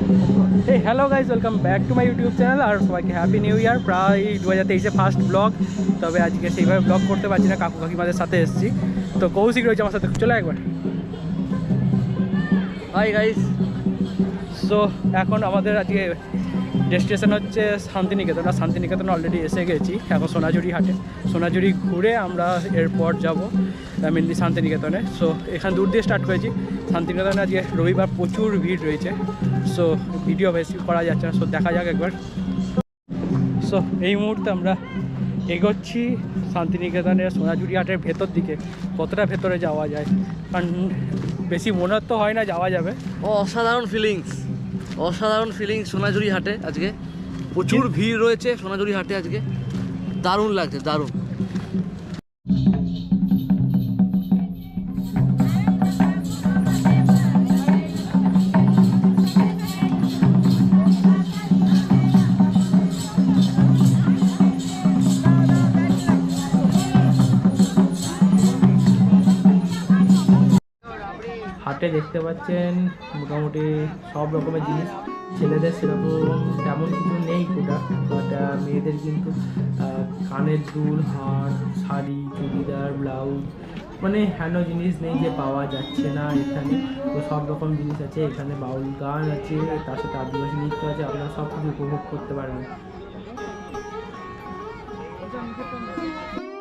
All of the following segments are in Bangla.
Hey hello guys, welcome back to my YouTube channel আর সবাইকে হ্যাপি নিউ ইয়ার। প্রায় 2023-এ ফার্স্ট ব্লগ, তবে আজকে সেইভাবে ব্লগ করতে পারছি না, কাকু কাকিমাদের সাথে এসেছি। তো কৌশিক রয়েছে আমার সাথে, চলে একবার। Hi guys. সো এখন আমাদের আজকে ডেস্টিনেশন হচ্ছে শান্তিনিকেতন। আর শান্তিনিকেতন অলরেডি এসে গেছি, এখন সোনাঝুরি হাটে। সোনাঝুরি ঘুরে আমরা এরপর যাব মেনলি শান্তিনিকেতনে। সো এখানে দূর দিয়ে স্টার্ট করেছি। শান্তিনিকেতনে আজকে রবিবার প্রচুর ভিড় রয়েছে, সো ভিডিও বেশি করা যাচ্ছে না। সো দেখা যাক একবার। সো এই মুহূর্তে আমরা এগোচ্ছি শান্তিনিকেতনের সোনাঝুরি হাটের ভেতর দিকে। কতটা ভেতরে যাওয়া যায়, কারণ বেশি মনে তো হয় না যাওয়া যাবে। অসাধারণ ফিলিংস সোনাঝুরি হাটে। আজকে প্রচুর ভিড় রয়েছে সোনাঝুরি হাটে, আজকে দারুণ লাগছে, দারুণ। হাটে দেখতে পাচ্ছেন মোটামুটি সব রকমের জিনিস। ছেলেদের সেরকম তেমন কিছু নেই প্রোডাক্ট, বাট মেয়েদের কিন্তু কানের দুল, হার, শাড়ি, চুড়িদার, ব্লাউজ, মানে হেন জিনিস নেই যে পাওয়া যাচ্ছে না এখানে। তো সব রকম জিনিস আছে এখানে। বাউল গান আছে, তার সাথে আদিবাসী নৃত্য আছে, আপনারা সব কিছু উপভোগ করতে পারবেন।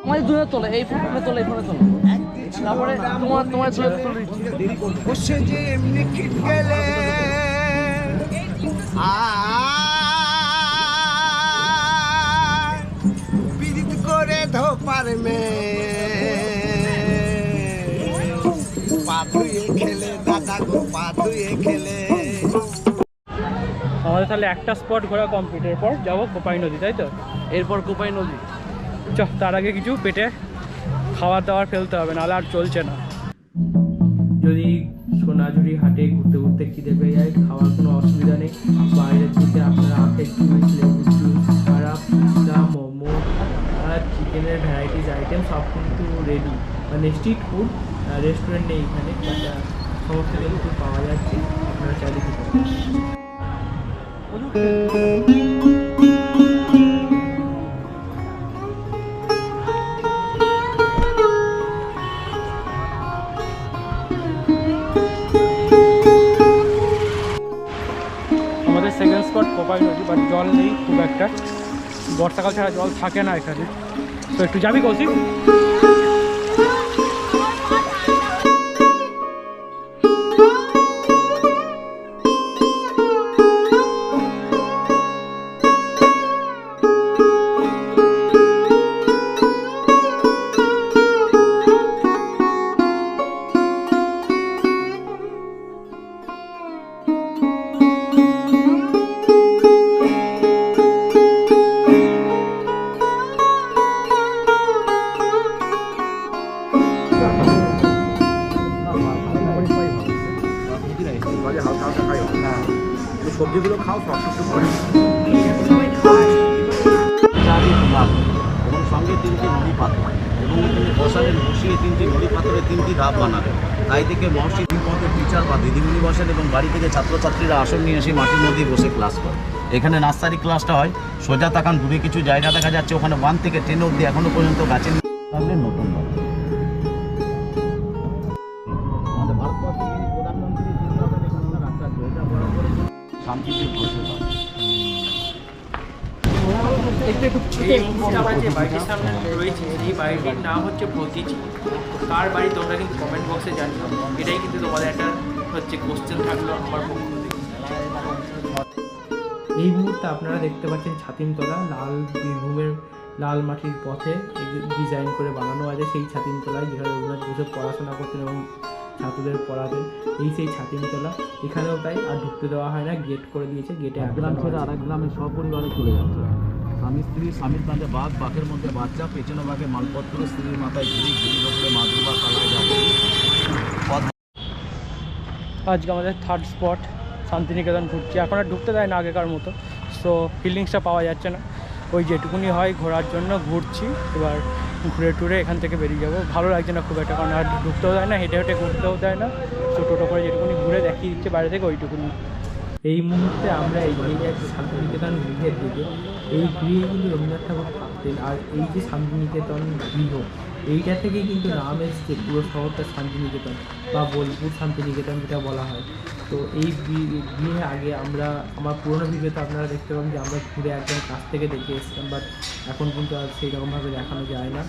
আমাদের দূরে তোলে, এই ফোনে তোলে, এই ফোনে তোলে, তারপরে তোমার বসে যে এমনি খিট গেলে বিদিত করে ধোপার মে পা ধুয়ে খেলে দাদা গো, পা ধুয়ে খেলে। আমাদের তাহলে একটা স্পট ঘোরা কমপ্লিট, এরপর যাবো কোপাই নদী, তাই তো? এরপর কোপাই নদী। চ, তার আগে কিছু পেটে খাবার দাবার ফেলতে হবে, নাহলে আর চলছে না। যদি সোনাঝুরি হাটে ঘুরতে ঘুরতে খিদে পেয়ে যায়, খাওয়ার কোনো অসুবিধা নেই। বাইরের দিকে আপনারা আখের জুস, লেবুর জুস, সারা পিৎজা, মোমো আর চিকেনের ভ্যারাইটিস আইটেম সব কিন্তু রেডি। মানে স্ট্রিট ফুড, রেস্টুরেন্ট নেই এখানে, বাট সমস্ত কিছু পাওয়া যাচ্ছে, আপনারা চাইলে খেতে পারেন। সেকেন্ড স্পট কোপাই নদী, বাট জল নেই খুব একটা, বর্ষাকাল ছাড়া জল থাকে না এখানে। তো একটু যাবি কৌশিক? সবজিগুলো খাও, সব কিছু করে এবং সঙ্গে 3টি নড়ি পাথর এবং এখানে বসালেন বসিয়ে 3টি নড়ি পাথরের 3টি ধাপ বানাবে। তাই থেকে মসজিদ পথের টিচার বা দিদিমণি বসেন এবং বাড়ি থেকে ছাত্রছাত্রীরা আসন নিয়ে এসে মাটির মধ্যেই বসে ক্লাস করে। এখানে নার্সারি ক্লাসটা হয়। সোজা তাকান, দূরে কিছু জায়গা দেখা যাচ্ছে, ওখানে 1 থেকে 10 অবধি এখনো পর্যন্ত গাছের নতুন আমাদের ভারতবর্ষের যিনি প্রধানমন্ত্রী, তিনি হবেন এখানকার আচার্য। এটা বরাবর শান্তিতে বসে যে বাড়িটির সামনে রয়েছে, এই বাড়িটির নাম হচ্ছে প্রতীচি। কার বাড়ি তোমরা কিন্তু কমেন্ট বক্সে জানিও। এটাই কিন্তু তোমাদের একটা হচ্ছে কোশ্চেন থাকলো আমার পক্ষ থেকে। এই মুহূর্তে আপনারা দেখতে পাচ্ছেন ছাতিমতলা, লাল বীরভূমের লাল মাটির পথে ডিজাইন করে বানানো আছে সেই ছাতিমতলায়, যেখানে রবীন্দ্রনাথ বসে পড়াশোনা করতেন এবং ছাত্রদের পড়াতেন। এই সেই ছাতিমতলা, এখানেও তাই। আর ঢুকতে দেওয়া হয় না, গেট করে দিয়েছে। গেটে এক গ্রাম ছেড়ে আরেক গ্রামে সপরিবারে চলে যাচ্ছে। স্বামী স্ত্রী, স্বামীর কাঁধে বাঘ, বাঘের মধ্যে বাচ্চা, পেছনে বাঘে মালপত্র, স্ত্রীর মাথায় ঝুড়ি, ঝুড়ির ওপরে মাদুর বা কালায় যাবে। আজকে আমাদের থার্ড স্পট শান্তিনিকেতন ঘুরছি। এখন আর ঢুকতে দেয় না আগেকার মতো, সো ফিলিংসটা পাওয়া যাচ্ছে না। ওই যেটুকুনি হয় ঘোরার জন্য ঘুরছি। এবার ঘুরে টুরে এখান থেকে বেরিয়ে যাবো। ভালো লাগছে না খুব একটা, কারণ আর ঢুকতেও দেয় না, হেঁটে হেঁটে ঘুরতেও দেয় না। তো টোটো করে যেটুকুনি ঘুরে দেখিয়ে দিচ্ছে বাইরে থেকে, ওইটুকুনি। এই মুহূর্তে আমরা এগিয়ে যাচ্ছি শান্তিনিকেতন গৃহের দিকে। এই গৃহে কিন্তু রবীন্দ্রনাথ ঠাকুর থাকতেন। আর এই যে শান্তিনিকেতন গৃহ, এইটা থেকেই কিন্তু নাম এসছে পুরো শহরটা শান্তিনিকেতন বা বোলপুর শান্তিনিকেতন যেটা বলা হয়। তো এই গৃহে আগে আমার পুরোনো ভিডিওতে আপনারা দেখতে পাবেন যে আমরা ঘুরে একদম কাছ থেকে দেখে এসেছিলাম, বাট এখন কিন্তু আর সেই রকমভাবে দেখানো যায় না।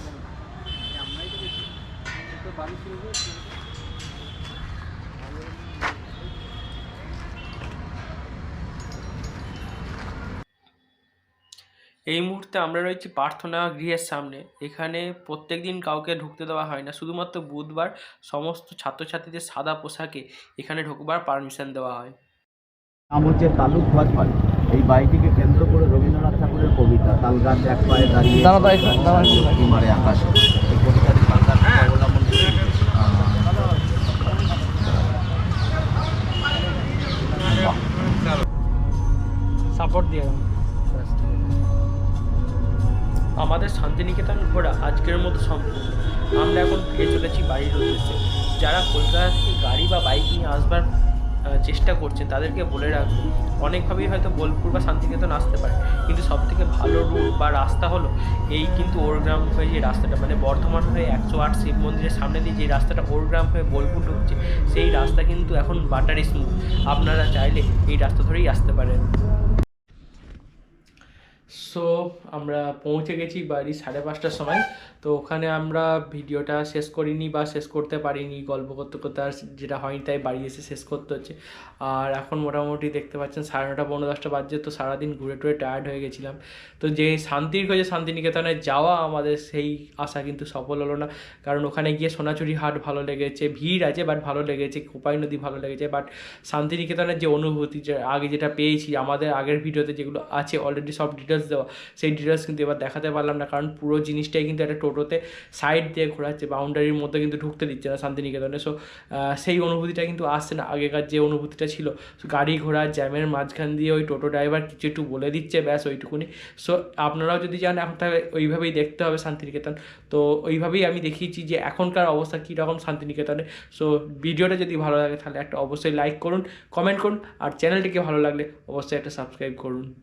এই মুহূর্তে আমরা রয়েছি প্রার্থনা গৃহের সামনে। এখানে প্রত্যেক দিন কাউকে ঢুকতে দেওয়া হয় না, শুধুমাত্র বুধবার সমস্ত ছাত্রছাত্রীদের সাদা পোশাকে এখানে ঢোকবার পারমিশন দেওয়া হয়। নাম হচ্ছে তালুক বাজ বাড়ি। এই বাড়িটিকে কেন্দ্র করে রবীন্দ্রনাথ ঠাকুরের কবিতা তাল গাছ এক পায়ে দাঁড়িয়ে মারে আকাশে, এই কবিতাটি তাল গাছ অবলম্বন করে সাপোর্ট দিয়ে আমাদের শান্তিনিকেতন ঘোরা আজকের মতো সম্পূর্ণ। আমরা এখন ফিরে চলেছি বাড়ির উদ্দেশ্যে। যারা কলকাতা থেকে গাড়ি বা বাইক নিয়ে আসবার চেষ্টা করছেন তাদেরকে বলে রাখবো, অনেকভাবেই হয়তো বোলপুর বা শান্তিনিকেতন আসতে পারে, কিন্তু সবথেকে ভালো রুট বা রাস্তা হলো এই কিন্তু ওরগ্রাম হয়ে যে রাস্তাটা, মানে বর্ধমান হয়ে 108 শিব মন্দিরের সামনে দিয়ে যে রাস্তাটা ওরগ্রাম হয়ে বোলপুর ঢুকছে, সেই রাস্তা কিন্তু এখন বাটারি স্মুথ। আপনারা চাইলে এই রাস্তা ধরেই আসতে পারেন। সো আমরা পৌঁছে গেছি বাড়ি 5:30টার সময়। তো ওখানে আমরা ভিডিওটা শেষ করিনি বা শেষ করতে পারিনি, গল্প করতে করতে আর যেটা হয়নি তাই বাড়ি এসে শেষ করতে হচ্ছে। আর এখন মোটামুটি দেখতে পাচ্ছেন 9:30 পৌনে 10টা বাজছে। তো সারাদিন ঘুরে টুরে টায়ার্ড হয়ে গেছিলাম। তো যে শান্তির খোঁজে শান্তিনিকেতনে যাওয়া আমাদের সেই আশা কিন্তু সফল হলো না, কারণ ওখানে গিয়ে সোনাঝুরি হাট ভালো লেগেছে, ভিড় আছে বাট ভালো লেগেছে, কোপাই নদী ভালো লেগেছে, বাট শান্তিনিকেতনের যে অনুভূতি যে আগে যেটা পেয়েছি আমাদের আগের ভিডিওতে যেগুলো আছে অলরেডি সব ডিটেলস দেওয়া, সেই ডিটেলস কিন্তু এবার দেখাতে পারলাম না, কারণ পুরো জিনিসটাই কিন্তু একটা টোটোতে সাইড দিয়ে ঘোরাচ্ছে, বাউন্ডারির মধ্যে কিন্তু ঢুকতে দিচ্ছে না শান্তিনিকেতনে। সো সেই অনুভূতিটা কিন্তু আসছে না আগেকার যে অনুভূতিটা ছিল। গাড়ি ঘোড়া জ্যামের মাঝখান দিয়ে ওই টোটো ড্রাইভার কিছু একটু বলে দিচ্ছে, ব্যাস ওইটুকুনি। সো আপনারাও যদি চান এখন তাহলে ওইভাবেই দেখতে হবে শান্তিনিকেতন। তো ওইভাবেই আমি দেখিয়েছি যে এখনকার অবস্থা কীরকম শান্তিনিকেতনে। সো ভিডিওটা যদি ভালো লাগে তাহলে একটা অবশ্যই লাইক করুন, কমেন্ট করুন, আর চ্যানেলটিকে ভালো লাগলে অবশ্যই একটা সাবস্ক্রাইব করুন।